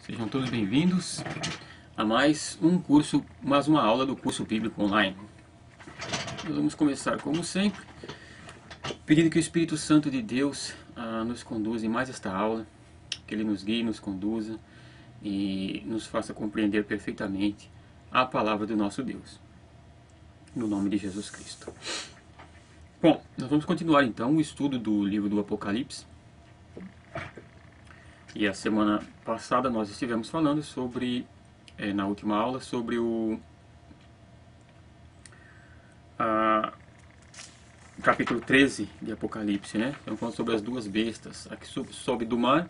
Sejam todos bem-vindos a mais uma aula do curso bíblico online. Nós vamos começar como sempre, pedindo que o Espírito Santo de Deus nos conduza em mais esta aula, que Ele nos guie, nos conduza e nos faça compreender perfeitamente a palavra do nosso Deus, no nome de Jesus Cristo. Bom, nós vamos continuar então o estudo do livro do Apocalipse. E a semana passada nós estivemos falando sobre, na última aula, sobre o capítulo 13 de Apocalipse, né? Então falando sobre as duas bestas, a que sobe do mar,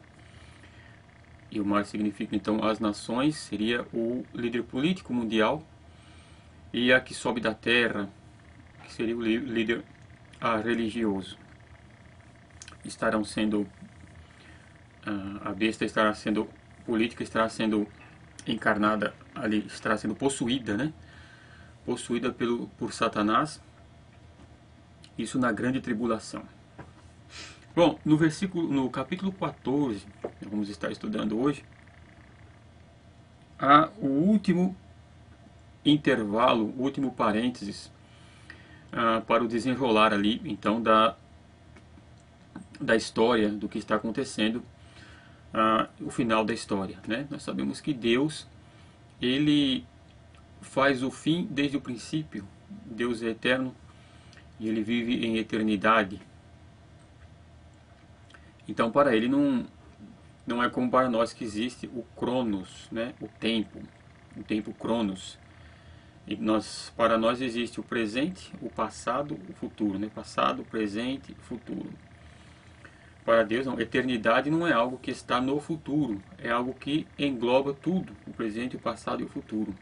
e o mar significa então as nações, seria o líder político mundial, e a que sobe da terra, que seria o líder religioso. Estarão sendo a besta estará sendo política, estará sendo encarnada ali, estará sendo possuída, né? Possuída por Satanás. Isso na grande tribulação. Bom, no capítulo 14, que vamos estar estudando hoje, há o último intervalo, o último parênteses para o desenrolar ali, então, da história, do que está acontecendo, o final da história, né? Nós sabemos que Deus, Ele faz o fim desde o princípio. Deus é eterno e Ele vive em eternidade. Então para Ele não é como para nós que existe o Cronos, né? O tempo Cronos. E para nós existe o presente, o passado, o futuro, né? Passado, presente, futuro. Para Deus, não. Eternidade não é algo que está no futuro, é algo que engloba tudo, o presente, o passado e o futuro.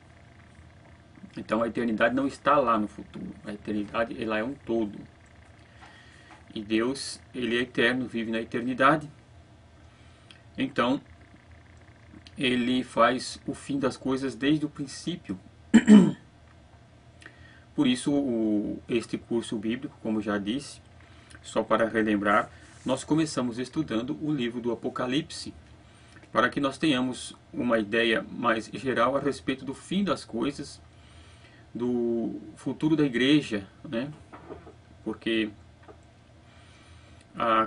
Então a eternidade não está lá no futuro, a eternidade ela é um todo. E Deus, Ele é eterno, vive na eternidade. Então, Ele faz o fim das coisas desde o princípio. Por isso, este curso bíblico, como já disse, só para relembrar, nós começamos estudando o livro do Apocalipse, para que nós tenhamos uma ideia mais geral a respeito do fim das coisas, do futuro da igreja, né? Porque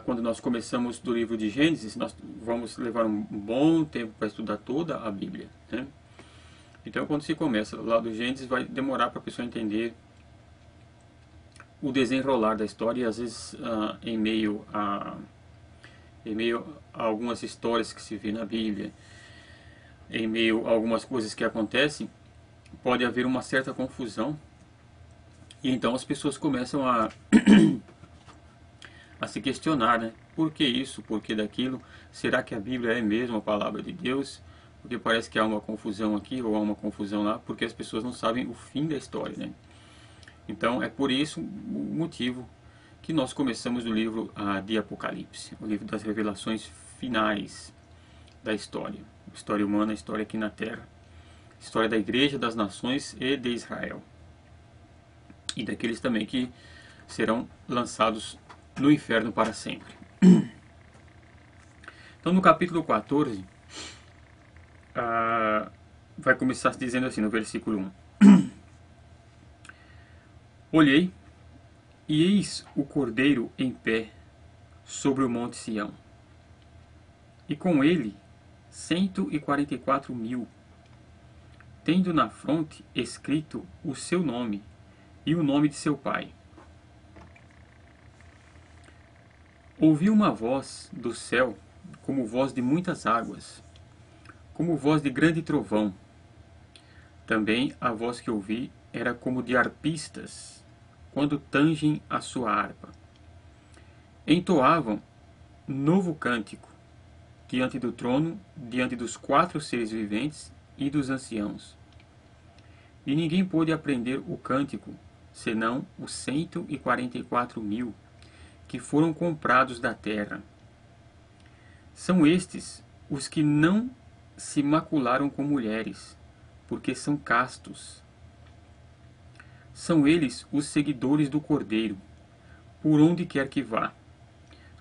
quando nós começamos do livro de Gênesis, nós vamos levar um bom tempo para estudar toda a Bíblia, né? Então, quando se começa lá do Gênesis, vai demorar para a pessoa entender o desenrolar da história, e às vezes em meio a algumas histórias que se vê na Bíblia, em meio a algumas coisas que acontecem, pode haver uma certa confusão, e então as pessoas começam a se questionar, né? Por que isso? Por que daquilo? Será que a Bíblia é mesmo a palavra de Deus? Porque parece que há uma confusão aqui ou há uma confusão lá, porque as pessoas não sabem o fim da história, né? Então é por isso o motivo que nós começamos o livro de Apocalipse, o livro das revelações finais da história. História humana, história aqui na Terra. História da Igreja, das Nações e de Israel. E daqueles também que serão lançados no inferno para sempre. Então no capítulo 14, vai começar dizendo assim no versículo 1. Olhei, e eis o Cordeiro em pé sobre o monte Sião, e com ele 144.000, tendo na fronte escrito o seu nome e o nome de seu pai. Ouvi uma voz do céu, como voz de muitas águas, como voz de grande trovão. Também a voz que ouvi era como de arpistas, quando tangem a sua harpa. Entoavam novo cântico diante do trono, diante dos 4 seres viventes e dos anciãos. E ninguém pôde aprender o cântico, senão os 144.000 que foram comprados da terra. São estes os que não se macularam com mulheres, porque são castos. São eles os seguidores do Cordeiro, por onde quer que vá.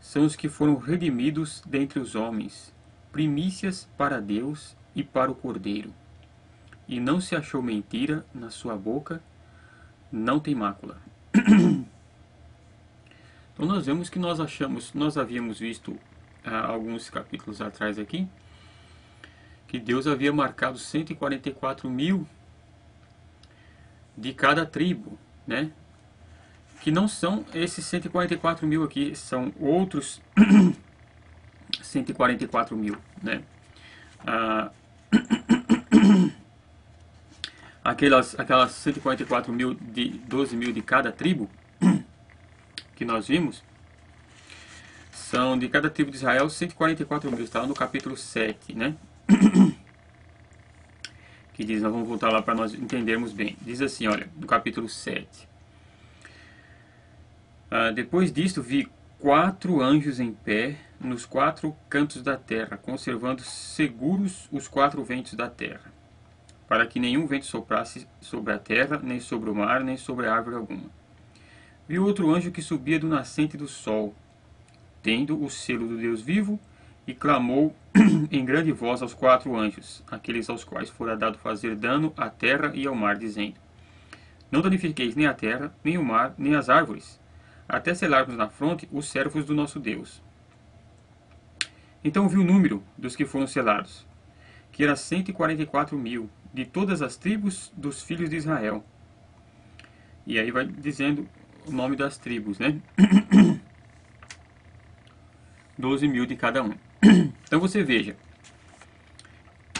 São os que foram redimidos dentre os homens, primícias para Deus e para o Cordeiro. E não se achou mentira na sua boca, não tem mácula. Então nós vemos que nós havíamos visto alguns capítulos atrás aqui, que Deus havia marcado 144.000 de cada tribo, né? Que não são esses 144.000 aqui, são outros 144.000, né? Aquelas 144.000 de 12.000 de cada tribo que nós vimos, são de cada tribo de Israel 144.000, está no capítulo 7, né? Que diz, nós vamos voltar lá para nós entendermos bem. Diz assim, olha, no capítulo 7. Depois disto vi 4 anjos em pé nos 4 cantos da terra, conservando seguros os 4 ventos da terra, para que nenhum vento soprasse sobre a terra, nem sobre o mar, nem sobre árvore alguma. Vi outro anjo que subia do nascente do sol, tendo o selo do Deus vivo, e clamou em grande voz aos 4 anjos, aqueles aos quais fora dado fazer dano à terra e ao mar, dizendo: Não danifiqueis nem a terra, nem o mar, nem as árvores, até selarmos na fronte os servos do nosso Deus. Então vi o número dos que foram selados, que era 144.000, de todas as tribos dos filhos de Israel. E aí vai dizendo o nome das tribos, né? 12.000 de cada um. Então você veja,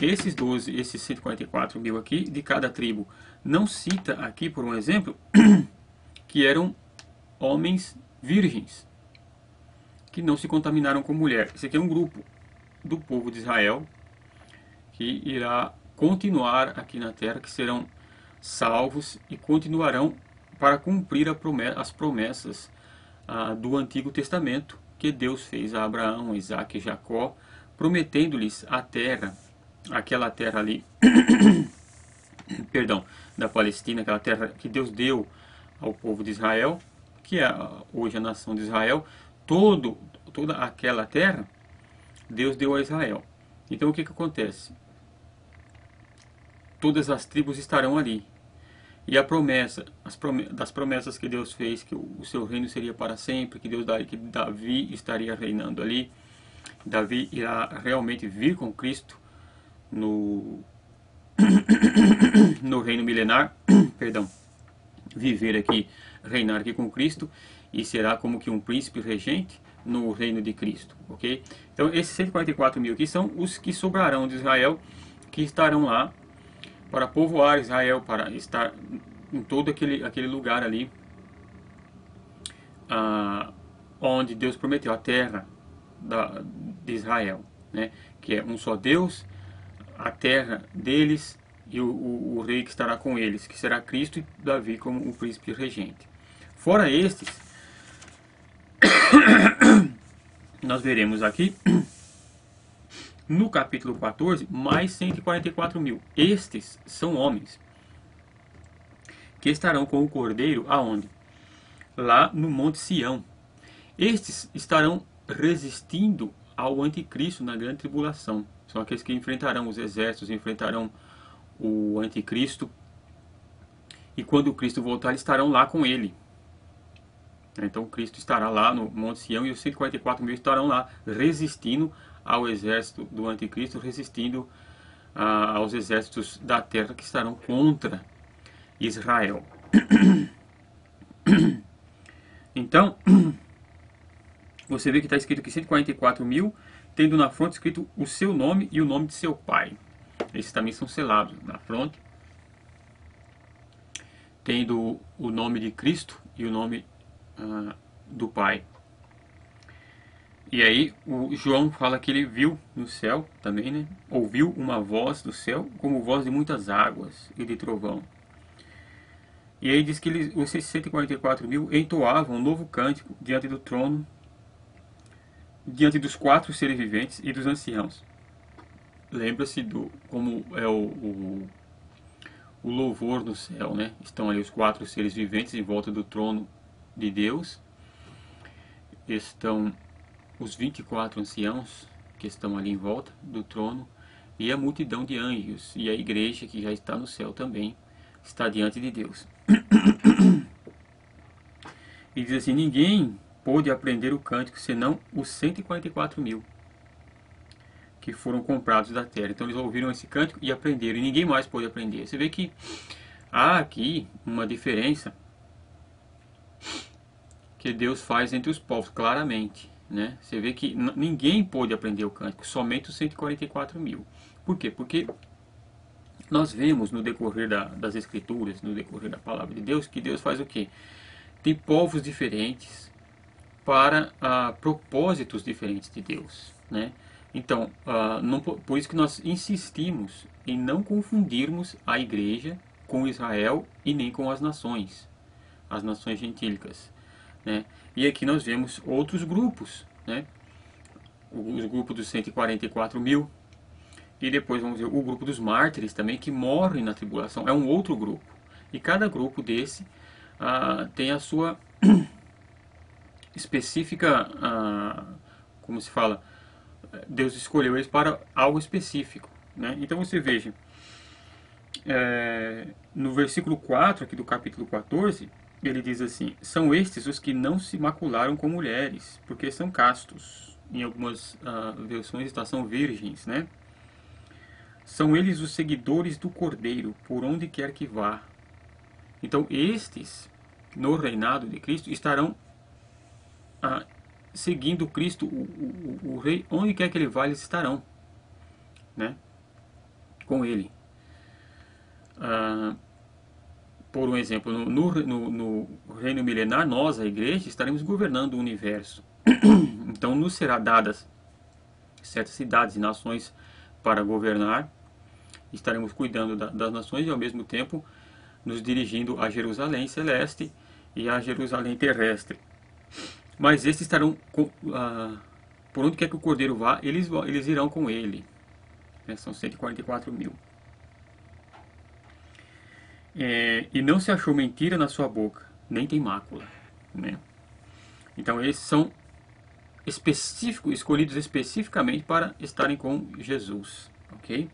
esses 144.000 aqui, de cada tribo, não cita aqui, por um exemplo, que eram homens virgens, que não se contaminaram com mulher. Esse aqui é um grupo do povo de Israel, que irá continuar aqui na terra, que serão salvos e continuarão para cumprir as promessas do Antigo Testamento que Deus fez a Abraão, Isaac e Jacó, prometendo-lhes a terra, aquela terra ali, perdão, da Palestina, aquela terra que Deus deu ao povo de Israel, que é hoje a nação de Israel. Toda aquela terra Deus deu a Israel. Então o que acontece? Todas as tribos estarão ali. E a promessa, das promessas que Deus fez, que o seu reino seria para sempre, que Davi estaria reinando ali. Davi irá realmente vir com Cristo no reino milenar, perdão, viver aqui, reinar aqui com Cristo, e será como que um príncipe regente no reino de Cristo, ok? Então esses 144.000 aqui são os que sobrarão de Israel, que estarão lá para povoar Israel, para estar em todo aquele lugar ali, onde Deus prometeu, a terra de Israel, né? Que é um só Deus, a terra deles e o rei que estará com eles, que será Cristo, e Davi como o príncipe regente. Fora estes, nós veremos aqui no capítulo 14 mais 144.000. Estes são homens que estarão com o Cordeiro aonde? Lá no Monte Sião. Estes estarão resistindo ao anticristo na grande tribulação. São aqueles que enfrentarão os exércitos, enfrentarão o anticristo, e quando o Cristo voltar, eles estarão lá com ele. Então Cristo estará lá no Monte Sião, e os 144.000 estarão lá resistindo ao exército do anticristo, resistindo aos exércitos da terra que estarão contra Israel. Então você vê que está escrito que 144.000, tendo na fronte escrito o seu nome e o nome de seu pai. Esses também são selados na fronte, tendo o nome de Cristo e o nome do Pai. E aí o João fala que ele viu no céu também, né? Ouviu uma voz do céu, como voz de muitas águas e de trovão. E aí diz que os 144.000 entoavam um novo cântico diante do trono, diante dos 4 seres viventes e dos anciãos. Lembra-se como é o louvor no céu, né? Estão ali os 4 seres viventes em volta do trono de Deus. Estão os 24 anciãos que estão ali em volta do trono, e a multidão de anjos, e a igreja que já está no céu também está diante de Deus. E diz assim: ninguém pôde aprender o cântico senão os 144 mil que foram comprados da terra. Então eles ouviram esse cântico e aprenderam, e ninguém mais pôde aprender. Você vê que há aqui uma diferença que Deus faz entre os povos, claramente, né? Você vê que ninguém pôde aprender o cântico, somente os 144 mil. Por quê? Porque nós vemos no decorrer das Escrituras, no decorrer da Palavra de Deus, que Deus faz o quê? Tem povos diferentes para propósitos diferentes de Deus, né? Então, por isso que nós insistimos em não confundirmos a igreja com Israel e nem com as nações gentílicas, né? E aqui nós vemos outros grupos, né? Os grupos dos 144 mil, e depois vamos ver o grupo dos mártires também, que morrem na tribulação, é um outro grupo. E cada grupo desse tem a sua específica, como se fala, Deus escolheu eles para algo específico, né? Então você veja, no versículo 4 aqui do capítulo 14, ele diz assim: são estes os que não se macularam com mulheres, porque são castos. Em algumas versões são virgens, né? São eles os seguidores do Cordeiro, por onde quer que vá. Então estes, no reinado de Cristo, estarão seguindo Cristo, o Rei, onde quer que ele vá, eles estarão, né? Com ele. Por um exemplo, no reino milenar, nós, a igreja, estaremos governando o universo. Então nos será dadas certas cidades e nações para governar. Estaremos cuidando das nações e ao mesmo tempo nos dirigindo a Jerusalém celeste e a Jerusalém terrestre. Mas estes estarão, por onde quer que o Cordeiro vá, eles irão com ele. São 144 mil. E não se achou mentira na sua boca, nem tem mácula, né? Então esses são escolhidos especificamente para estarem com Jesus, ok?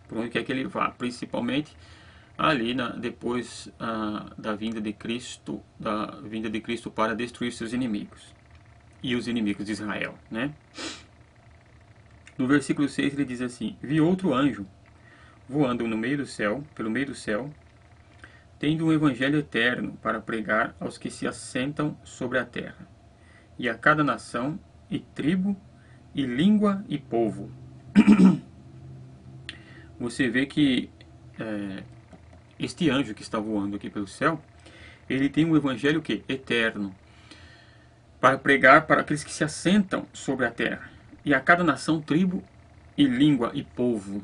Por onde quer que ele vá, principalmente ali depois da vinda de Cristo, para destruir seus inimigos e os inimigos de Israel, né? No versículo 6 ele diz assim: vi outro anjo voando pelo meio do céu, tendo um evangelho eterno para pregar aos que se assentam sobre a terra, e a cada nação, e tribo, e língua, e povo. Você vê que este anjo que está voando aqui pelo céu, ele tem um evangelho eterno, para pregar para aqueles que se assentam sobre a terra, e a cada nação, tribo, e língua, e povo.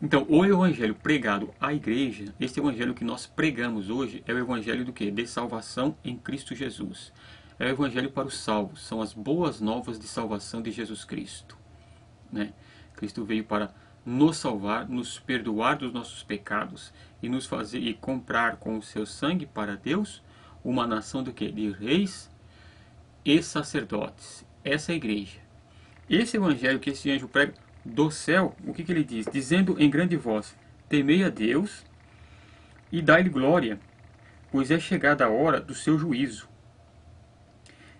Então, o evangelho pregado à igreja, este evangelho que nós pregamos hoje, é o evangelho do quê? De salvação em Cristo Jesus. É o evangelho para os salvos, são as boas novas de salvação de Jesus Cristo, né? Cristo veio para nos salvar, nos perdoar dos nossos pecados e nos fazer e comprar com o seu sangue para Deus uma nação do quê? De reis e sacerdotes. Essa é a igreja. Esse evangelho que esse anjo prega do céu, o que ele diz? Dizendo em grande voz: temei a Deus e dai-lhe glória, pois é chegada a hora do seu juízo.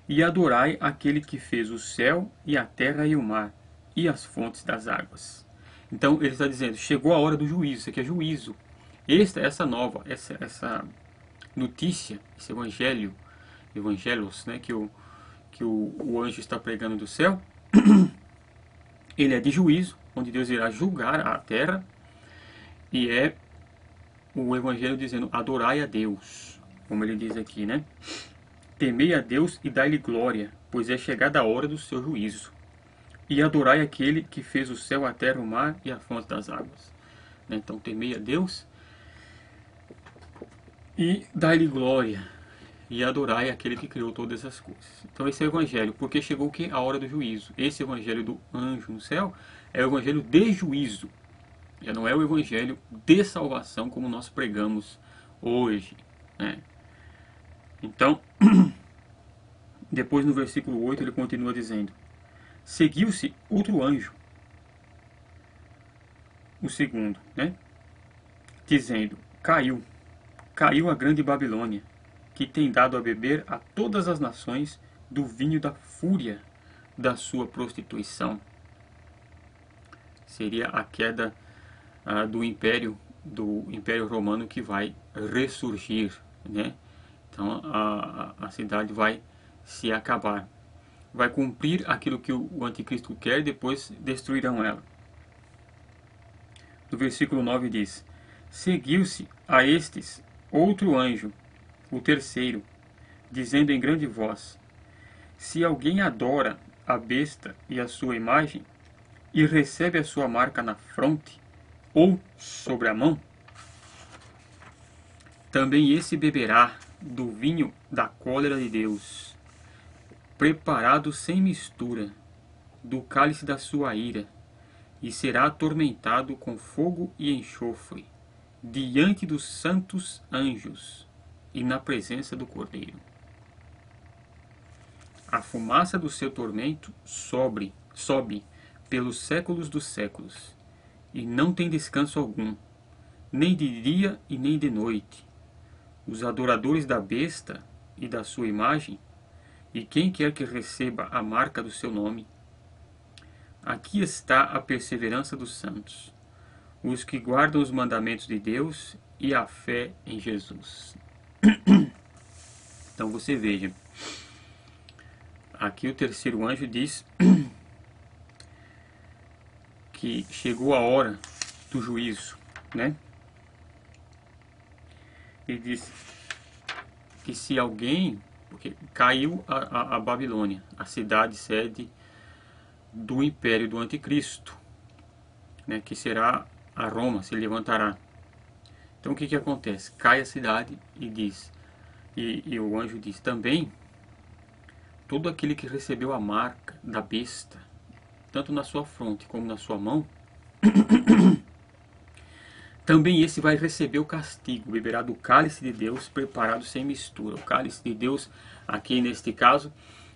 E adorai aquele que fez o céu e a terra e o mar e as fontes das águas. Então ele está dizendo: chegou a hora do juízo. Isso aqui é juízo. Essa notícia, esse evangelos, né, que o anjo está pregando do céu, ele é de juízo, onde Deus irá julgar a terra, e é o evangelho dizendo: adorai a Deus, como ele diz aqui, né? Temei a Deus e dai-lhe glória, pois é chegada a hora do seu juízo. E adorai aquele que fez o céu, a terra, o mar e a fonte das águas. Então temei a Deus e dai-lhe glória, e adorai aquele que criou todas as coisas. Então esse é o evangelho, porque chegou o que? A hora do juízo. Esse evangelho do anjo no céu é o evangelho de juízo. Já não é o evangelho de salvação como nós pregamos hoje, né? Então, depois no versículo 8 ele continua dizendo: seguiu-se outro anjo o segundo, né? Dizendo: caiu a grande Babilônia, que tem dado a beber a todas as nações do vinho da fúria da sua prostituição. Seria a queda do Império Romano, que vai ressurgir, né? Então a cidade vai se acabar, vai cumprir aquilo que o anticristo quer, depois destruirão ela. No versículo 9 diz: seguiu-se a estes outro anjo, o terceiro, dizendo em grande voz: se alguém adora a besta e a sua imagem, e recebe a sua marca na fronte ou sobre a mão, também esse beberá do vinho da cólera de Deus, preparado sem mistura, do cálice da sua ira, e será atormentado com fogo e enxofre, diante dos santos anjos e na presença do Cordeiro. A fumaça do seu tormento sobe pelos séculos dos séculos, e não tem descanso algum, nem de dia e nem de noite. Os adoradores da besta e da sua imagem, e quem quer que receba a marca do seu nome. Aqui está a perseverança dos santos, os que guardam os mandamentos de Deus e a fé em Jesus. Então você veja, aqui o terceiro anjo diz que chegou a hora do juízo, né? Ele diz que se alguém, porque caiu a Babilônia, a cidade sede do império do anticristo, né, que será a Roma, se levantará. Então o que acontece? Cai a cidade e diz, e o anjo diz também, todo aquele que recebeu a marca da besta, tanto na sua fronte como na sua mão, também esse vai receber o castigo, beberá do cálice de Deus preparado sem mistura. O cálice de Deus, aqui neste caso,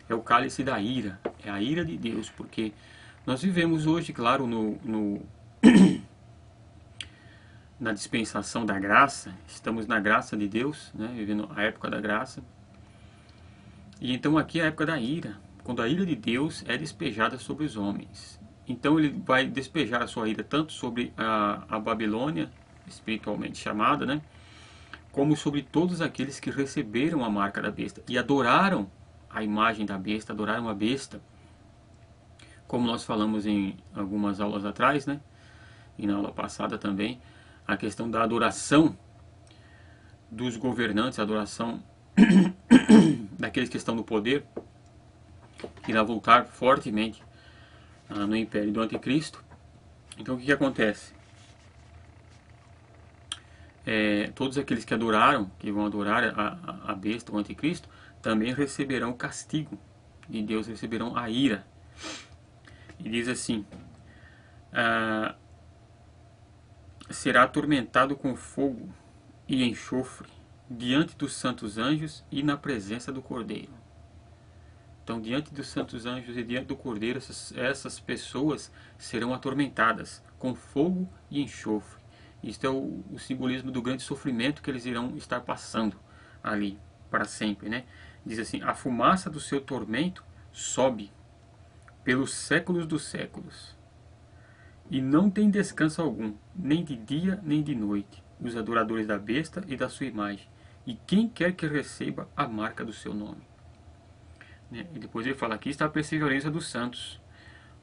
é o cálice da ira, é a ira de Deus, porque nós vivemos hoje, claro, na dispensação da graça, estamos na graça de Deus, né, vivendo a época da graça, e então aqui é a época da ira, quando a ira de Deus é despejada sobre os homens. Então ele vai despejar a sua ira tanto sobre a Babilônia, espiritualmente chamada, né, como sobre todos aqueles que receberam a marca da besta e adoraram a imagem da besta, adoraram a besta, como nós falamos em algumas aulas atrás, né, e na aula passada também, a questão da adoração dos governantes, a adoração daqueles que estão no poder, que irá voltar fortemente no império do anticristo. Então o que acontece? Todos aqueles que adoraram, que vão adorar a besta, o anticristo, também receberão o castigo de Deus, receberão a ira. E diz assim, será atormentado com fogo e enxofre diante dos santos anjos e na presença do Cordeiro. Então, diante dos santos anjos e diante do Cordeiro, essas pessoas serão atormentadas com fogo e enxofre. Isto é o simbolismo do grande sofrimento que eles irão estar passando ali para sempre, né? Diz assim, a fumaça do seu tormento sobe pelos séculos dos séculos, e não tem descanso algum, nem de dia nem de noite, os adoradores da besta e da sua imagem, e quem quer que receba a marca do seu nome. E depois ele fala, aqui está a perseverança dos santos,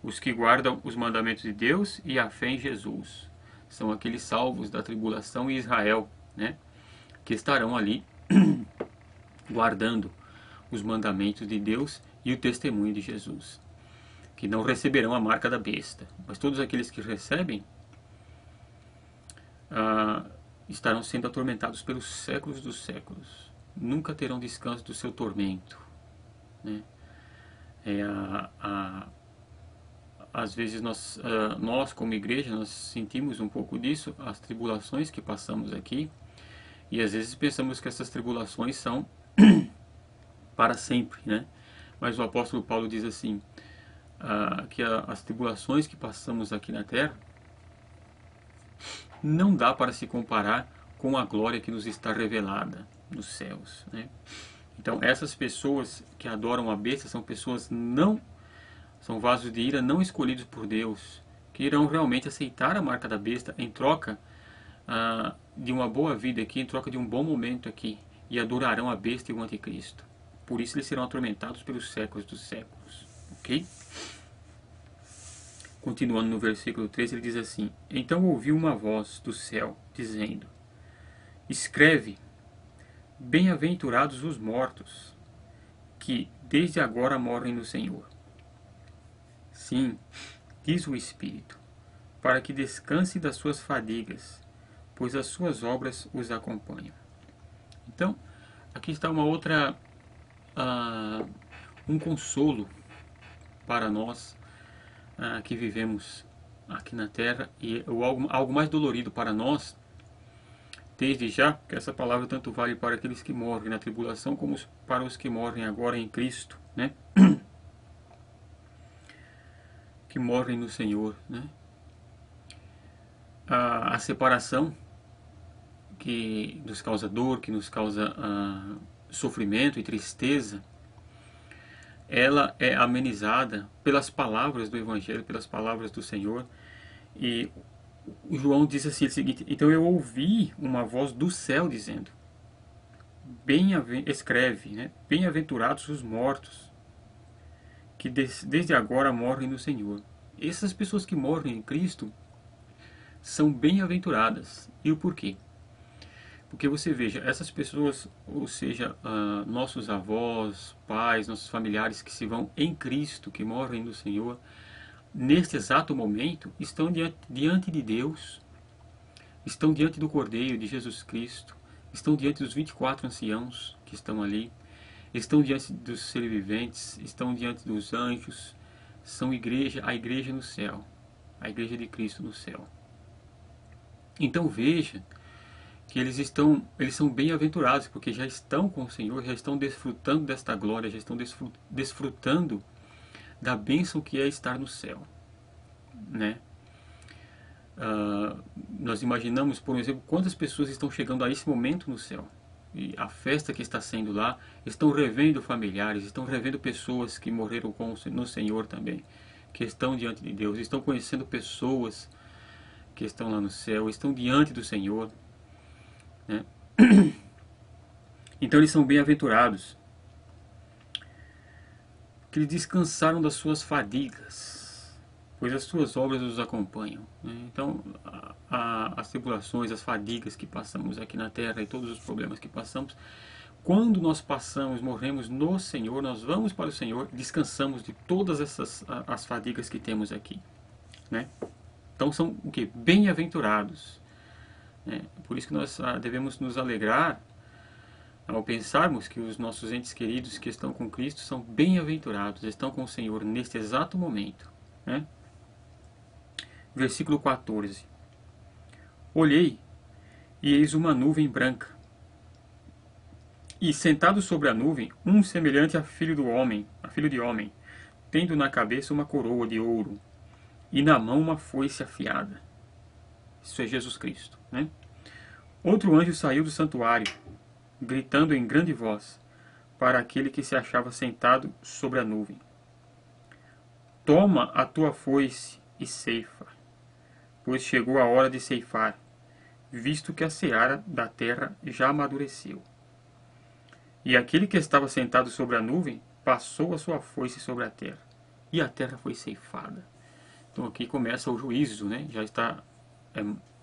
os que guardam os mandamentos de Deus e a fé em Jesus. São aqueles salvos da tribulação em Israel, né, que estarão ali guardando os mandamentos de Deus e o testemunho de Jesus, que não receberão a marca da besta. Mas todos aqueles que recebem estarão sendo atormentados pelos séculos dos séculos. Nunca terão descanso do seu tormento, né? Às vezes nós como igreja, nós sentimos um pouco disso, as tribulações que passamos aqui, e às vezes pensamos que essas tribulações são para sempre, né? Mas o apóstolo Paulo diz assim, que as tribulações que passamos aqui na terra não dá para se comparar com a glória que nos está revelada nos céus, né? Então essas pessoas que adoram a besta são pessoas são vasos de ira não escolhidos por Deus, que irão realmente aceitar a marca da besta em troca de uma boa vida aqui, em troca de um bom momento aqui, e adorarão a besta e o anticristo. Por isso eles serão atormentados pelos séculos dos séculos. Ok? Continuando no versículo 13, ele diz assim: Então ouvi uma voz do céu, dizendo: Escreve, bem-aventurados os mortos, que desde agora morrem no Senhor. Sim, diz o Espírito, para que descanse das suas fadigas, pois as suas obras os acompanham. Então, aqui está uma outra, um consolo para nós que vivemos aqui na Terra, e algo mais dolorido para nós, desde já, que essa palavra tanto vale para aqueles que morrem na tribulação, como para os que morrem agora em Cristo, né? Que morrem no Senhor, né? A separação que nos causa dor, que nos causa sofrimento e tristeza, ela é amenizada pelas palavras do Evangelho, pelas palavras do Senhor. E o João diz assim o seguinte: então eu ouvi uma voz do céu dizendo, escreve, né? Bem-aventurados os mortos, que desde agora morrem no Senhor. Essas pessoas que morrem em Cristo são bem-aventuradas. E o porquê? Porque você veja, essas pessoas, ou seja, nossos avós, pais, nossos familiares que se vão em Cristo, que morrem no Senhor, neste exato momento, estão diante de Deus, estão diante do Cordeiro de Jesus Cristo, estão diante dos 24 anciãos que estão ali, estão diante dos seres viventes, estão diante dos anjos, são a igreja no céu, a igreja de Cristo no céu. Então veja que eles são bem-aventurados, porque já estão com o Senhor, já estão desfrutando desta glória, já estão desfrutando da bênção que é estar no céu, né? Nós imaginamos, por exemplo, quantas pessoas estão chegando a esse momento no céu, e a festa que está sendo lá, estão revendo familiares, estão revendo pessoas que morreram no Senhor também, que estão diante de Deus, estão conhecendo pessoas que estão lá no céu, estão diante do Senhor, né? Então eles são bem-aventurados, que eles descansaram das suas fadigas, pois as suas obras os acompanham, né? Então as tribulações, as fadigas que passamos aqui na terra e todos os problemas que passamos, quando nós morremos no Senhor, nós vamos para o Senhor, descansamos de todas as fadigas que temos aqui, né? Então são o que? Bem-aventurados. Por isso que nós devemos nos alegrar ao pensarmos que os nossos entes queridos que estão com Cristo são bem-aventurados, estão com o Senhor neste exato momento, né? Versículo 14: Olhei, e eis uma nuvem branca, e sentado sobre a nuvem, um semelhante a filho de homem, tendo na cabeça uma coroa de ouro, e na mão uma foice afiada. Isso é Jesus Cristo, né? Outro anjo saiu do santuário, gritando em grande voz, para aquele que se achava sentado sobre a nuvem: Toma a tua foice e ceifa, pois chegou a hora de ceifar, visto que a seara da terra já amadureceu. E aquele que estava sentado sobre a nuvem passou a sua foice sobre a terra, e a terra foi ceifada. Então aqui começa o juízo, né? Já está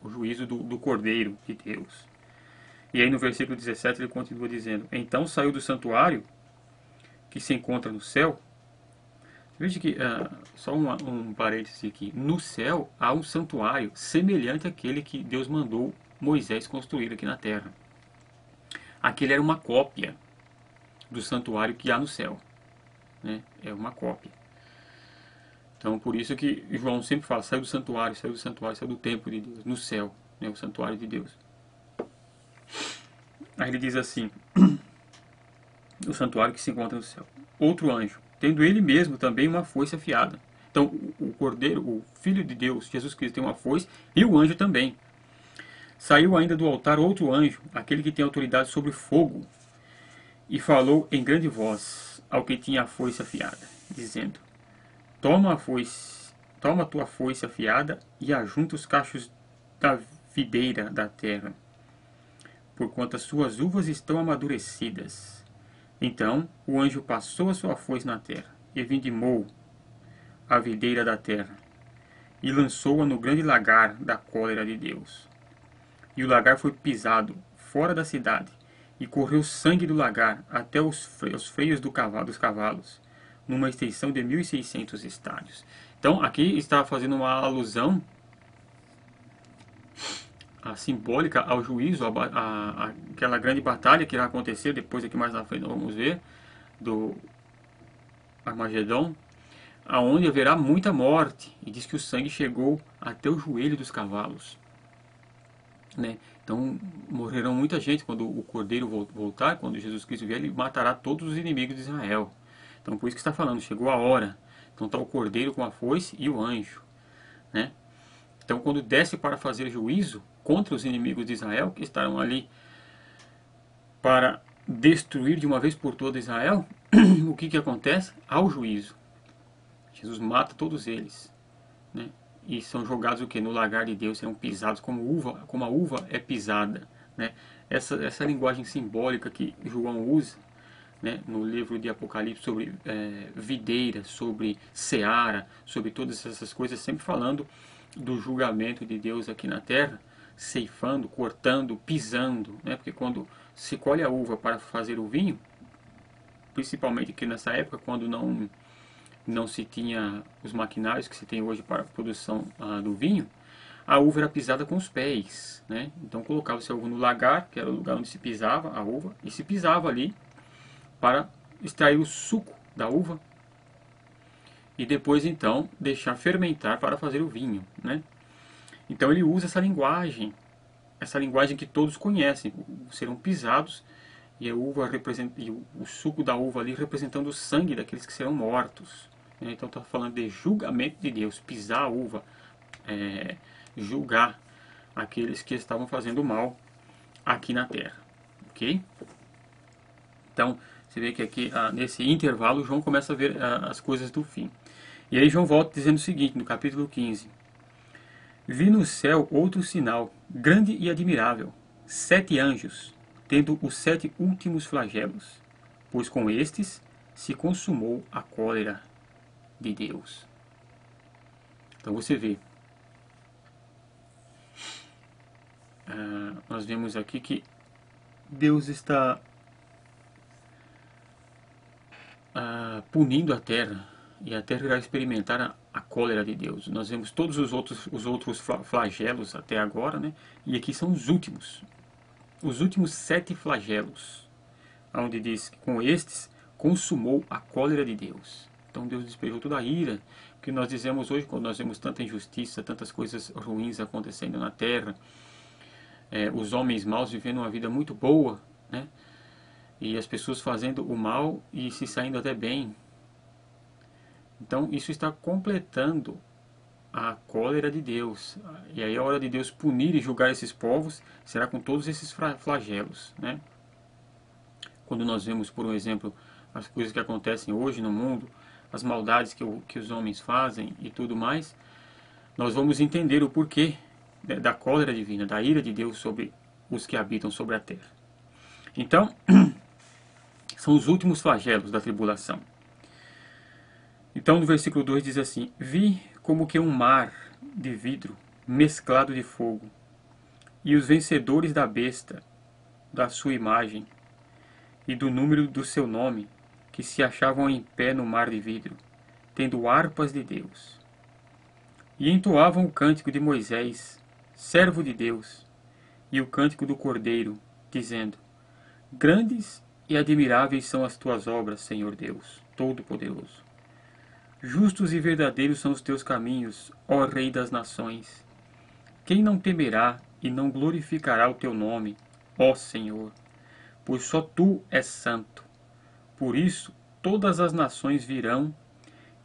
o juízo do Cordeiro de Deus. E aí no versículo 17 ele continua dizendo: Então saiu do santuário que se encontra no céu. Veja que, só um parêntese aqui, no céu há um santuário semelhante àquele que Deus mandou Moisés construir aqui na terra. Aquele era uma cópia do santuário que há no céu, né? É uma cópia. Então por isso que João sempre fala: saiu do santuário, saiu do templo de Deus, no céu, né? O santuário de Deus. Aí ele diz assim: o santuário que se encontra no céu. Outro anjo, tendo ele mesmo também uma foice afiada. Então o Cordeiro, o Filho de Deus, Jesus Cristo, tem uma foice, e o anjo também. Saiu ainda do altar outro anjo, aquele que tem autoridade sobre fogo, e falou em grande voz ao que tinha a foice afiada, dizendo: Toma a tua foice afiada e ajunta os cachos da videira da terra, porquanto as suas uvas estão amadurecidas. Então o anjo passou a sua foice na terra, e vindimou a videira da terra, e lançou-a no grande lagar da cólera de Deus. E o lagar foi pisado fora da cidade, e correu sangue do lagar até os freios dos cavalos, numa extensão de 1.600 estádios. Então aqui está fazendo uma alusão simbólica ao juízo, aquela grande batalha que vai acontecer depois, aqui mais na frente nós vamos ver, do Armagedon, aonde haverá muita morte, e diz que o sangue chegou até o joelho dos cavalos, né? Então morrerão muita gente quando o Cordeiro voltar, quando Jesus Cristo vier, ele matará todos os inimigos de Israel. Então por isso que está falando, chegou a hora. Então está o Cordeiro com a foice e o anjo, né? Então quando desce para fazer juízo contra os inimigos de Israel, que estarão ali para destruir de uma vez por todas Israel, o que acontece? Há o juízo. Jesus mata todos eles, né? E são jogados o que? No lagar de Deus, serão pisados como a uva é pisada, né? Essa linguagem simbólica que João usa, né, no livro de Apocalipse, sobre videira, sobre seara, sobre todas essas coisas, sempre falando do julgamento de Deus aqui na terra, ceifando, cortando, pisando, né? Porque quando se colhe a uva para fazer o vinho, principalmente que nessa época, quando não se tinha os maquinários que se tem hoje para a produção do vinho, a uva era pisada com os pés, né? Então colocava-se a uva no lagar, que era o lugar onde se pisava a uva, e se pisava ali para extrair o suco da uva e depois então deixar fermentar para fazer o vinho, né? Então ele usa essa linguagem que todos conhecem, serão pisados, e a uva e o suco da uva ali representando o sangue daqueles que serão mortos. Então está falando de julgamento de Deus, pisar a uva, julgar aqueles que estavam fazendo mal aqui na terra, ok? Então você vê que aqui nesse intervalo João começa a ver as coisas do fim. E aí João volta dizendo o seguinte, no capítulo 15: Vi no céu outro sinal, grande e admirável, 7 anjos, tendo os 7 últimos flagelos, pois com estes se consumou a cólera de Deus. Então você vê, nós vemos aqui que Deus está punindo a terra, e a terra irá experimentar a cólera de Deus. Nós vemos todos os outros flagelos até agora, né? E aqui são os últimos 7 flagelos, onde diz que com estes consumou a cólera de Deus. Então Deus despejou toda a ira que nós dizemos hoje, quando nós vemos tanta injustiça, tantas coisas ruins acontecendo na terra, os homens maus vivendo uma vida muito boa, né? E as pessoas fazendo o mal e se saindo até bem. Então isso está completando a cólera de Deus. E aí a hora de Deus punir e julgar esses povos será com todos esses flagelos, né? Quando nós vemos, por um exemplo, as coisas que acontecem hoje no mundo, as maldades que os homens fazem e tudo mais, nós vamos entender o porquê da cólera divina, da ira de Deus sobre os que habitam sobre a terra. Então, são os últimos flagelos da tribulação. Então no versículo 2 diz assim: Vi como que um mar de vidro mesclado de fogo, e os vencedores da besta, da sua imagem, e do número do seu nome, que se achavam em pé no mar de vidro, tendo harpas de Deus. E entoavam o cântico de Moisés, servo de Deus, e o cântico do Cordeiro, dizendo: Grandes e admiráveis são as tuas obras, Senhor Deus, Todo-Poderoso. Justos e verdadeiros são os teus caminhos, ó Rei das nações. Quem não temerá e não glorificará o teu nome, ó Senhor? Pois só tu és santo. Por isso todas as nações virão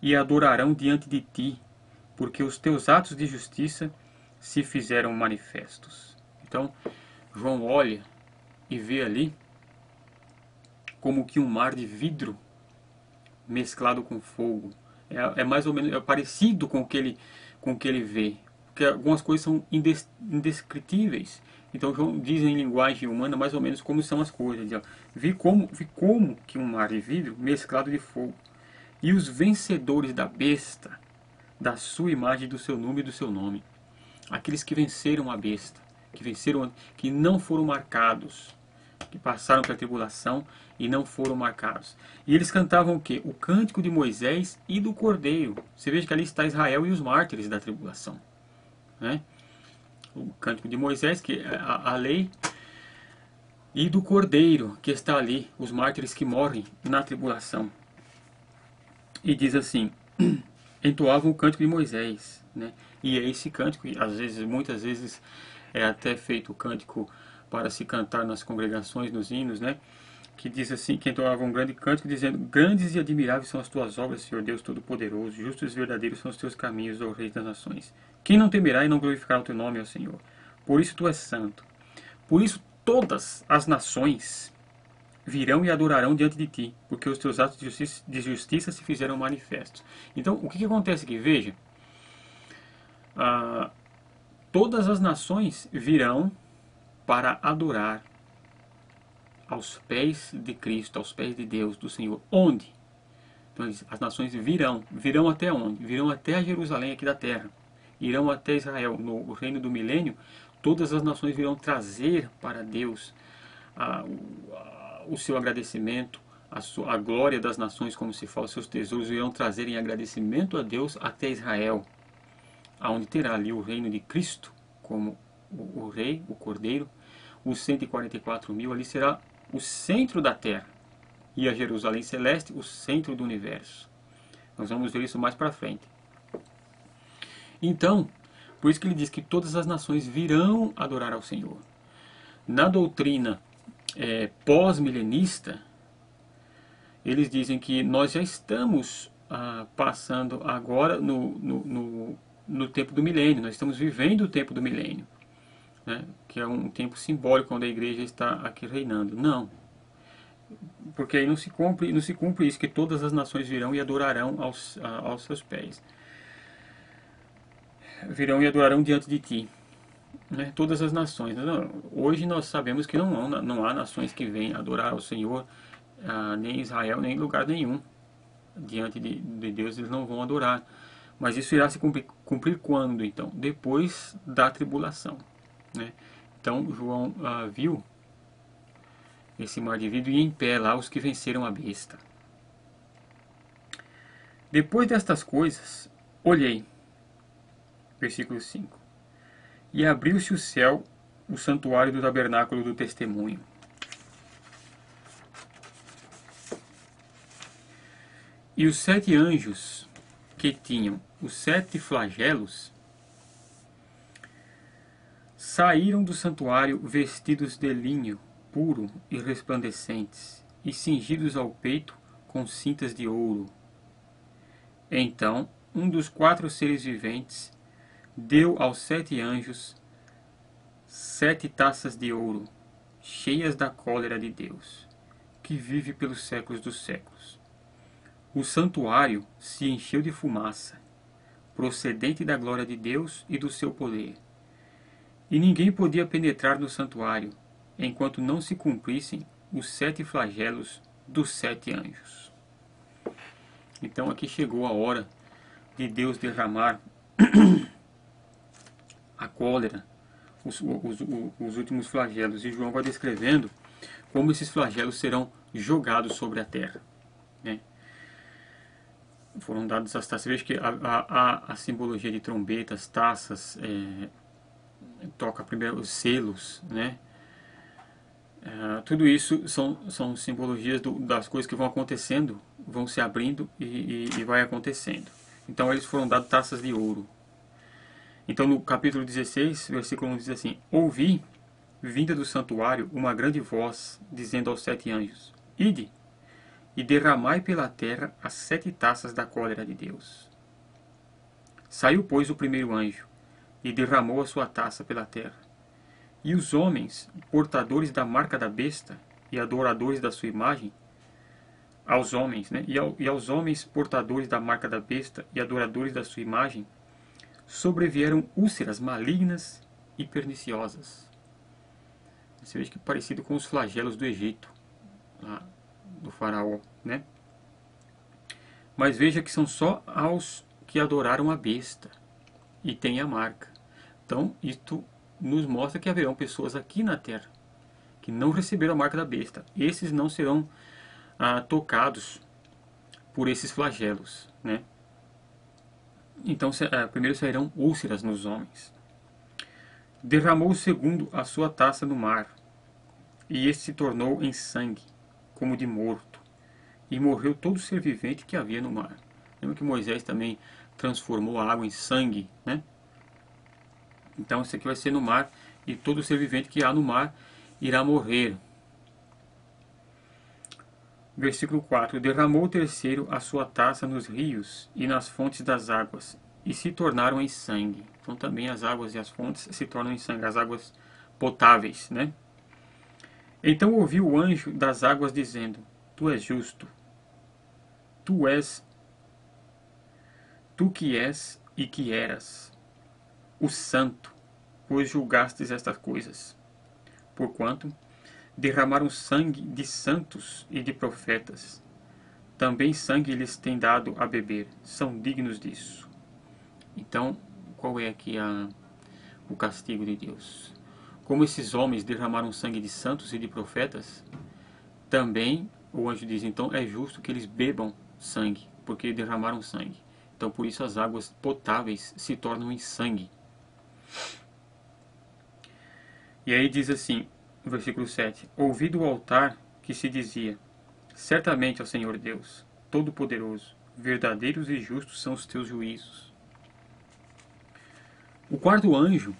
e adorarão diante de ti, porque os teus atos de justiça se fizeram manifestos. Então, João olha e vê ali como que um mar de vidro mesclado com fogo. É mais ou menos parecido com o que ele vê. Porque algumas coisas são indescritíveis. Então João diz em linguagem humana mais ou menos como são as coisas. Vi como que um mar de vidro mesclado de fogo. E os vencedores da besta, da sua imagem, do seu nome e do seu nome. Aqueles que venceram a besta, que não foram marcados, que passaram pela tribulação e não foram marcados. E eles cantavam o quê? O cântico de Moisés e do Cordeiro. Você veja que ali está Israel e os mártires da tribulação, né? O cântico de Moisés, que é a lei, e do Cordeiro, que está ali, os mártires que morrem na tribulação. E diz assim, entoavam o cântico de Moisés, né? E é esse cântico, às vezes, muitas vezes, é até feito o cântico para se cantar nas congregações, nos hinos, né? Que diz assim, que entoava um grande cântico, dizendo: grandes e admiráveis são as tuas obras, Senhor Deus Todo-Poderoso, justos e verdadeiros são os teus caminhos, ó Rei das Nações. Quem não temerá e não glorificará o teu nome, ó Senhor? Por isso tu és santo. Por isso todas as nações virão e adorarão diante de ti, porque os teus atos de justiça se fizeram manifestos. Então, o que acontece aqui? Veja, todas as nações virão para adorar aos pés de Cristo, aos pés de Deus, do Senhor. Onde? Então, as nações virão. Virão até onde? Virão até a Jerusalém aqui da terra. Irão até Israel. No reino do milênio, todas as nações virão trazer para Deus o seu agradecimento, a glória das nações, como se fala, os seus tesouros irão trazer em agradecimento a Deus até Israel, aonde terá ali o reino de Cristo, como o rei, o cordeiro, os 144 mil, ali será o centro da terra, e a Jerusalém celeste, o centro do universo. Nós vamos ver isso mais para frente. Então, por isso que ele diz que todas as nações virão adorar ao Senhor. Na doutrina pós-milenista, eles dizem que nós já estamos passando agora no tempo do milênio, nós estamos vivendo o tempo do milênio, né? Que é um tempo simbólico onde a igreja está aqui reinando. Não, porque aí não se cumpre isso, que todas as nações virão e adorarão aos seus pés. Virão e adorarão diante de ti, né? Todas as nações. Hoje nós sabemos que não há nações que venham adorar ao Senhor, nem Israel, nem lugar nenhum. Diante de Deus eles não vão adorar. Mas isso irá se cumprir quando, então? Depois da tribulação, né? Então João viu esse mar de vidro e em pé lá os que venceram a besta. Depois destas coisas, olhei, versículo 5, e abriu-se o céu, o santuário do tabernáculo do testemunho. E os 7 anjos que tinham os 7 flagelos saíram do santuário vestidos de linho puro e resplandecentes, e cingidos ao peito com cintas de ouro. Então um dos 4 seres viventes deu aos 7 anjos 7 taças de ouro, cheias da cólera de Deus, que vive pelos séculos dos séculos. O santuário se encheu de fumaça, procedente da glória de Deus e do seu poder. E ninguém podia penetrar no santuário, enquanto não se cumprissem os 7 flagelos dos 7 anjos. Então aqui chegou a hora de Deus derramar a cólera, os últimos flagelos. E João vai descrevendo como esses flagelos serão jogados sobre a terra, né? Foram dadas as taças. Veja que a simbologia de trombetas, taças, toca primeiro os selos, né? Tudo isso são simbologias das coisas que vão acontecendo, vão se abrindo e vai acontecendo. Então eles foram dados taças de ouro. Então no capítulo 16, versículo 1 diz assim: ouvi, vinda do santuário, uma grande voz, dizendo aos 7 anjos: ide, e derramai pela terra as 7 taças da cólera de Deus. Saiu, pois, o primeiro anjo, e derramou a sua taça pela terra. E os homens, portadores da marca da besta e adoradores da sua imagem, aos homens, né? E aos homens portadores da marca da besta e adoradores da sua imagem, sobrevieram úlceras malignas e perniciosas. Você veja que é parecido com os flagelos do Egito, lá, do faraó, né? Mas veja que são só aos que adoraram a besta e têm a marca. Então, isto nos mostra que haverão pessoas aqui na terra que não receberam a marca da besta. Esses não serão tocados por esses flagelos, né? Então, primeiro sairão úlceras nos homens. Derramou o segundo a sua taça no mar, e este se tornou em sangue, como de morto, e morreu todo ser vivente que havia no mar. Lembra que Moisés também transformou a água em sangue, né? Então isso aqui vai ser no mar, e todo ser vivente que há no mar irá morrer. Versículo 4. Derramou o terceiro a sua taça nos rios e nas fontes das águas, e se tornaram em sangue. Então também as águas e as fontes se tornam em sangue, as águas potáveis, né? Então ouviu o anjo das águas dizendo: Tu és justo, tu que és e que eras, o santo, pois julgastes estas coisas. Porquanto derramaram sangue de santos e de profetas, também sangue lhes tem dado a beber, são dignos disso. Então, qual é aqui o castigo de Deus? Como esses homens derramaram sangue de santos e de profetas, também o anjo diz, então é justo que eles bebam sangue, porque derramaram sangue. Então por isso as águas potáveis se tornam em sangue. E aí diz assim, no versículo 7, ouvi do altar que se dizia, certamente, ó Senhor Deus, Todo-Poderoso, verdadeiros e justos são os teus juízos. O quarto anjo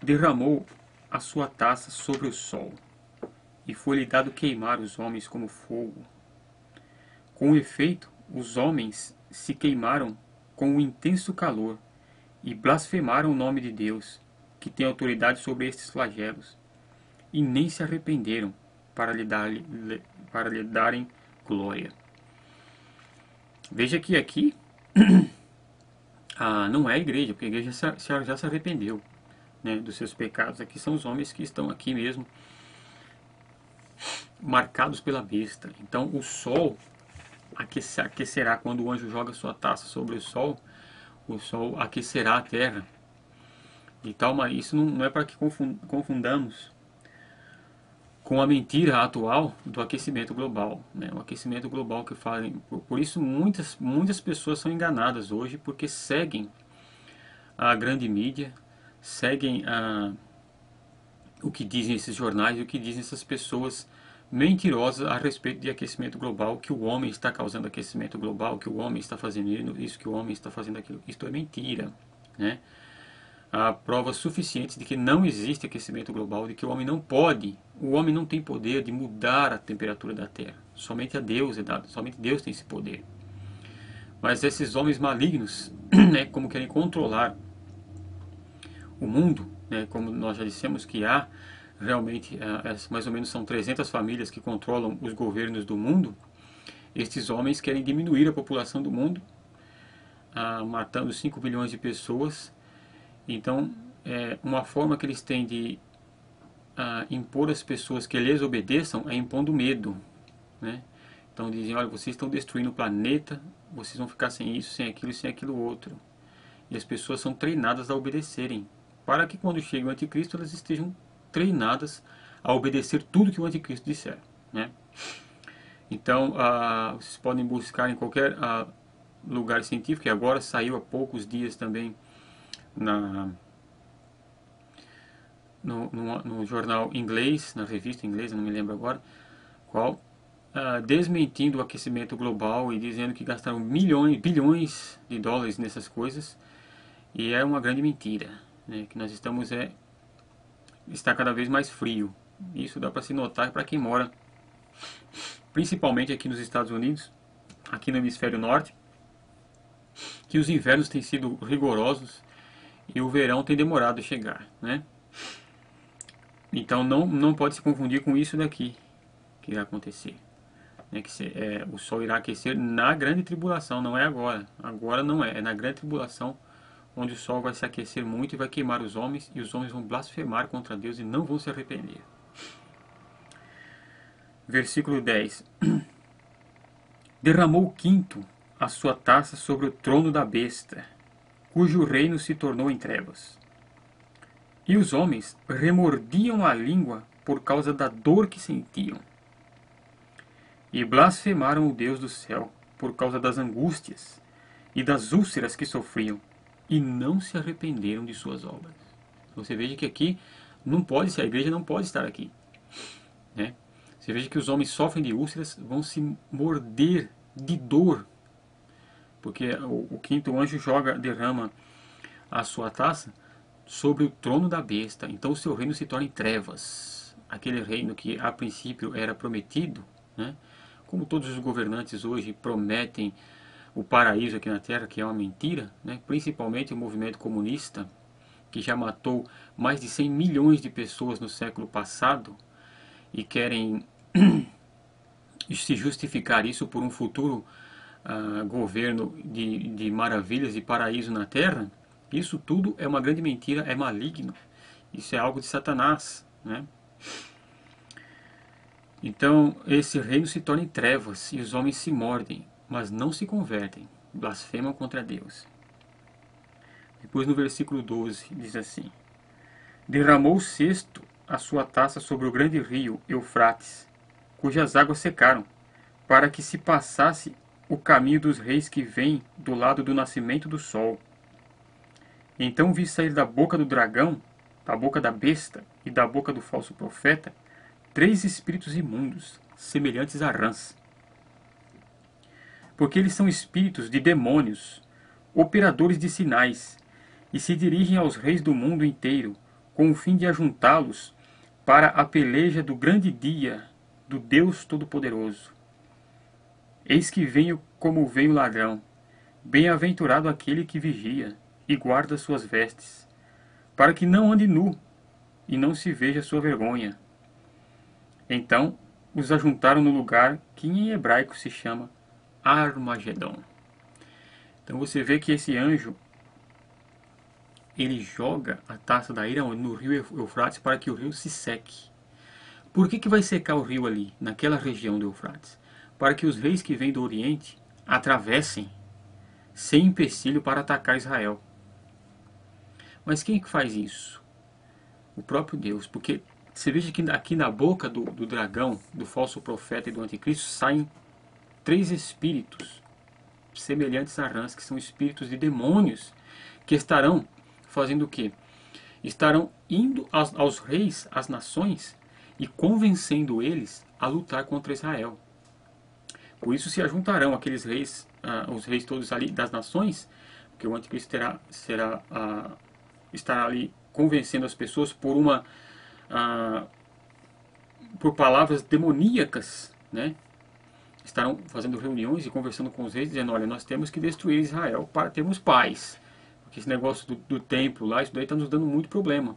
derramou a sua taça sobre o sol, e foi-lhe dado queimar os homens como fogo. Com efeito, os homens se queimaram com o intenso calor, e blasfemaram o nome de Deus, que tem autoridade sobre estes flagelos, e nem se arrependeram para lhe darem glória. Veja que aqui não é a igreja, porque a igreja já se arrependeu, né, dos seus pecados. Aqui são os homens que estão aqui mesmo, marcados pela besta. Então o sol aquecerá quando o anjo joga sua taça sobre o sol aquecerá a terra. E tal, mas isso não é para que confundamos com a mentira atual do aquecimento global, né? O aquecimento global que fazem. Por isso muitas pessoas são enganadas hoje, porque seguem a grande mídia, seguem o que dizem esses jornais, o que dizem essas pessoas mentirosas a respeito de aquecimento global, que o homem está causando aquecimento global, que o homem está fazendo isso, que o homem está fazendo aquilo. Isto é mentira, né? Há provas suficientes de que não existe aquecimento global, de que o homem não tem poder de mudar a temperatura da Terra. Somente a Deus é dado, somente Deus tem esse poder. Mas esses homens malignos, né, como querem controlar o mundo, né, como nós já dissemos que há realmente, mais ou menos são 300 famílias que controlam os governos do mundo. Estes homens querem diminuir a população do mundo, matando 5 bilhões de pessoas. Então, uma forma que eles têm de impor às pessoas que lhes obedeçam é impondo medo, né? Então dizem, olha, vocês estão destruindo o planeta, vocês vão ficar sem isso, sem aquilo e sem aquilo outro. E as pessoas são treinadas a obedecerem, para que quando chegue o anticristo elas estejam treinadas a obedecer tudo que o anticristo disser, né? Então, vocês podem buscar em qualquer lugar científico, e agora saiu há poucos dias também no jornal inglês, na revista inglesa, não me lembro agora qual, desmentindo o aquecimento global e dizendo que gastaram bilhões de dólares nessas coisas, e é uma grande mentira, né? Que nós está cada vez mais frio. Isso dá para se notar para quem mora principalmente aqui nos Estados Unidos, aqui no hemisfério norte, que os invernos têm sido rigorosos e o verão tem demorado a chegar, né? Então não pode se confundir com isso daqui que irá acontecer. Né? O sol irá aquecer na grande tribulação, não é agora. Agora não é, é na grande tribulação, onde o sol vai se aquecer muito e vai queimar os homens, e os homens vão blasfemar contra Deus e não vão se arrepender. Versículo 10. Derramou o quinto a sua taça sobre o trono da besta, cujo reino se tornou em trevas. E os homens remordiam a língua por causa da dor que sentiam. E blasfemaram o Deus do céu por causa das angústias e das úlceras que sofriam, e não se arrependeram de suas obras. Você veja que aqui não pode ser, a igreja não pode estar aqui. Né? Você veja que os homens sofrem de úlceras, vão se morder de dor, porque o quinto anjo derrama a sua taça sobre o trono da besta. Então o seu reino se torna em trevas. Aquele reino que a princípio era prometido, né? Como todos os governantes hoje prometem o paraíso aqui na Terra, que é uma mentira, né? Principalmente o movimento comunista, que já matou mais de 100 milhões de pessoas no século passado e querem se justificar isso por um futuro governo de maravilhas e paraíso na Terra. Isso tudo é uma grande mentira, é maligno. Isso é algo de Satanás, né? Então, esse reino se torna em trevas e os homens se mordem, mas não se convertem, blasfemam contra Deus. Depois no versículo 12 diz assim: derramou o sexto a sua taça sobre o grande rio Eufrates, cujas águas secaram, para que se passasse o caminho dos reis que vêm do lado do nascimento do sol. Então vi sair da boca do dragão, da boca da besta e da boca do falso profeta 3 espíritos imundos, semelhantes a rãs. Porque eles são espíritos de demônios, operadores de sinais, e se dirigem aos reis do mundo inteiro, com o fim de ajuntá-los para a peleja do grande dia do Deus Todo-Poderoso. Eis que venho como vem o ladrão, bem-aventurado aquele que vigia e guarda suas vestes, para que não ande nu e não se veja sua vergonha. Então os ajuntaram no lugar que em hebraico se chama Armagedon. Então você vê que esse anjo, ele joga a taça da ira no rio Eufrates para que o rio se seque. Por que vai secar o rio ali, naquela região do Eufrates? Para que os reis que vêm do Oriente atravessem sem empecilho para atacar Israel. Mas quem que faz isso? O próprio Deus. Porque você veja que aqui na boca do dragão, do falso profeta e do anticristo, saem 3 espíritos semelhantes a rãs, que são espíritos de demônios, que estarão fazendo o quê? Estarão indo aos reis, às nações, e convencendo eles a lutar contra Israel. Por isso se ajuntarão aqueles reis, os reis todos ali das nações, porque o anticristo estará ali convencendo as pessoas por palavras demoníacas, né? Estarão fazendo reuniões e conversando com os reis, dizendo: olha, nós temos que destruir Israel para termos paz, porque esse negócio do templo lá, isso daí está nos dando muito problema.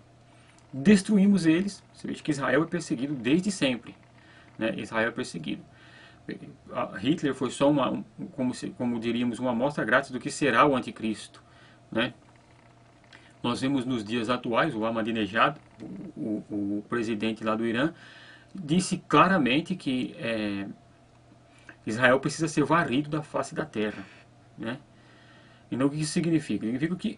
Destruímos eles. Você veja que Israel é perseguido desde sempre, né? Israel é perseguido. Hitler foi só como diríamos, uma amostra grátis do que será o anticristo, né? Nós vemos nos dias atuais, o Ahmadinejad, o presidente lá do Irã, disse claramente que Israel precisa ser varrido da face da terra, né? Então o que isso significa? Significa que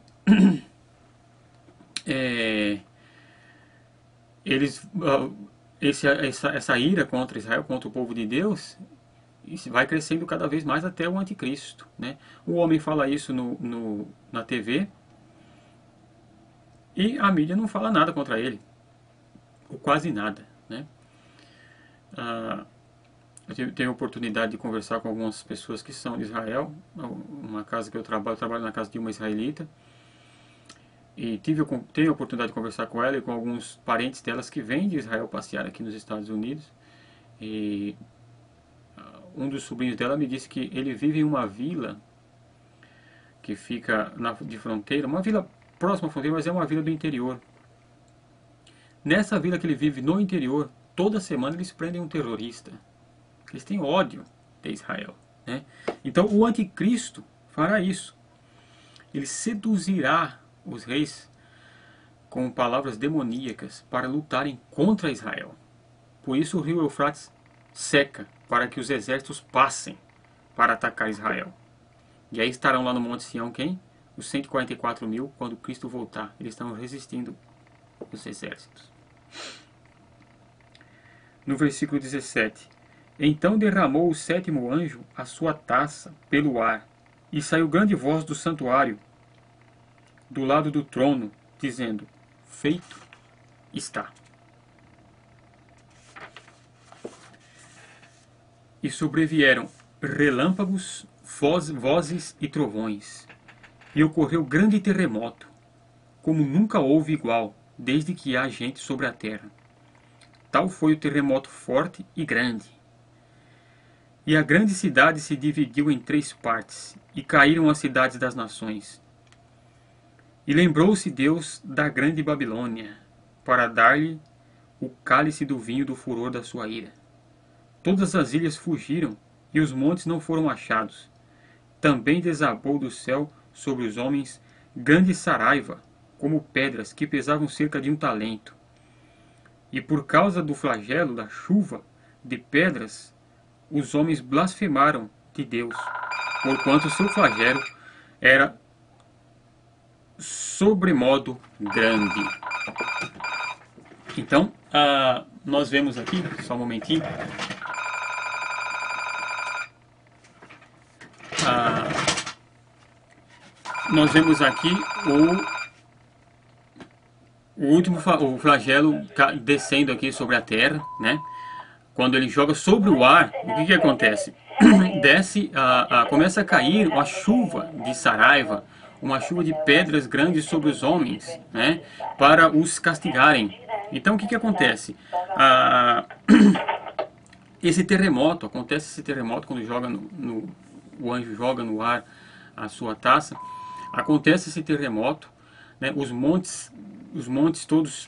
essa ira contra Israel, contra o povo de Deus, vai crescendo cada vez mais até o anticristo, né? O homem fala isso na TV e a mídia não fala nada contra ele, ou quase nada, né? Eu tenho a oportunidade de conversar com algumas pessoas que são de Israel. Uma casa que eu trabalho na casa de uma israelita, e tenho a oportunidade de conversar com ela e com alguns parentes delas que vêm de Israel passear aqui nos Estados Unidos. E um dos sobrinhos dela me disse que ele vive em uma vila que fica de fronteira, uma vila próxima à fronteira, mas é uma vila do interior. Nessa vila que ele vive no interior, toda semana eles prendem um terrorista. Eles têm ódio de Israel, né? Então o anticristo fará isso. Ele seduzirá os reis com palavras demoníacas para lutarem contra Israel. Por isso o rio Eufrates seca, para que os exércitos passem para atacar Israel. E aí estarão lá no Monte Sião quem? Os 144 mil, quando Cristo voltar. Eles estão resistindo os exércitos. No versículo 17. Então derramou o sétimo anjo a sua taça pelo ar, e saiu grande voz do santuário, do lado do trono, dizendo: feito está. E sobrevieram relâmpagos, vozes e trovões, e ocorreu grande terremoto, como nunca houve igual, desde que há gente sobre a terra. Tal foi o terremoto forte e grande. E a grande cidade se dividiu em 3 partes, e caíram as cidades das nações. E lembrou-se Deus da grande Babilônia, para dar-lhe o cálice do vinho do furor da sua ira. Todas as ilhas fugiram, e os montes não foram achados. Também desabou do céu sobre os homens grande saraiva, como pedras que pesavam cerca de 1 talento. E por causa do flagelo da chuva de pedras, os homens blasfemaram de Deus, porquanto seu flagelo era sobremodo grande. Então, nós vemos aqui, só um momentinho, nós vemos aqui o flagelo descendo aqui sobre a terra, né? Quando ele joga sobre o ar, o que acontece? Desce, começa a cair uma chuva de saraiva, uma chuva de pedras grandes sobre os homens, né? Para os castigarem. Então o que acontece? Esse terremoto, acontece quando o anjo joga no ar a sua taça. Acontece esse terremoto, né? Os montes todos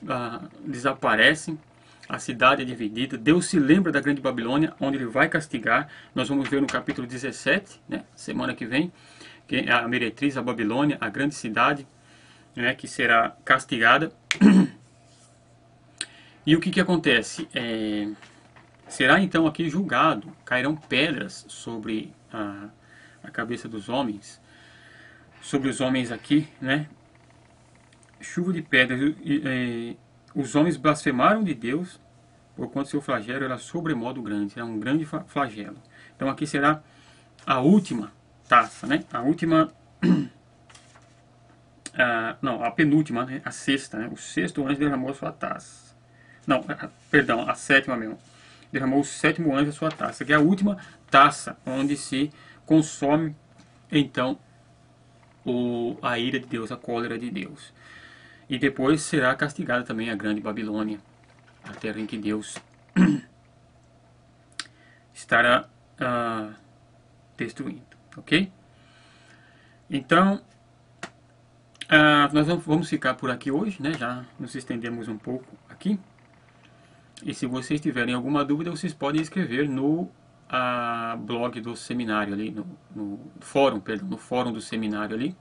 desaparecem, a cidade é dividida. Deus se lembra da grande Babilônia, onde ele vai castigar. Nós vamos ver no capítulo 17, né? Semana que vem, que é a meretriz, a Babilônia, a grande cidade, né? Que será castigada. E o que acontece? Será então aqui julgado, cairão pedras sobre a cabeça dos homens, sobre os homens aqui, né? Chuva de pedras. Os homens blasfemaram de Deus, porquanto seu flagelo era sobremodo grande, era um grande flagelo. Então aqui será a última taça, né? A última, não, a penúltima, né? A sexta, né? O sexto anjo derramou a sua taça. Não, perdão, a sétima mesmo. Derramou o sétimo anjo a sua taça, que é a última taça, onde se consome, então, a ira de Deus, a cólera de Deus. E depois será castigada também a grande Babilônia, a terra em que Deus estará destruindo, ok? Então, nós vamos ficar por aqui hoje, né? Já nos estendemos um pouco aqui. E se vocês tiverem alguma dúvida, vocês podem escrever no blog do seminário ali, no fórum do seminário ali,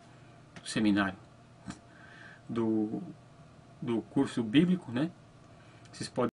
do curso bíblico, né? Vocês podem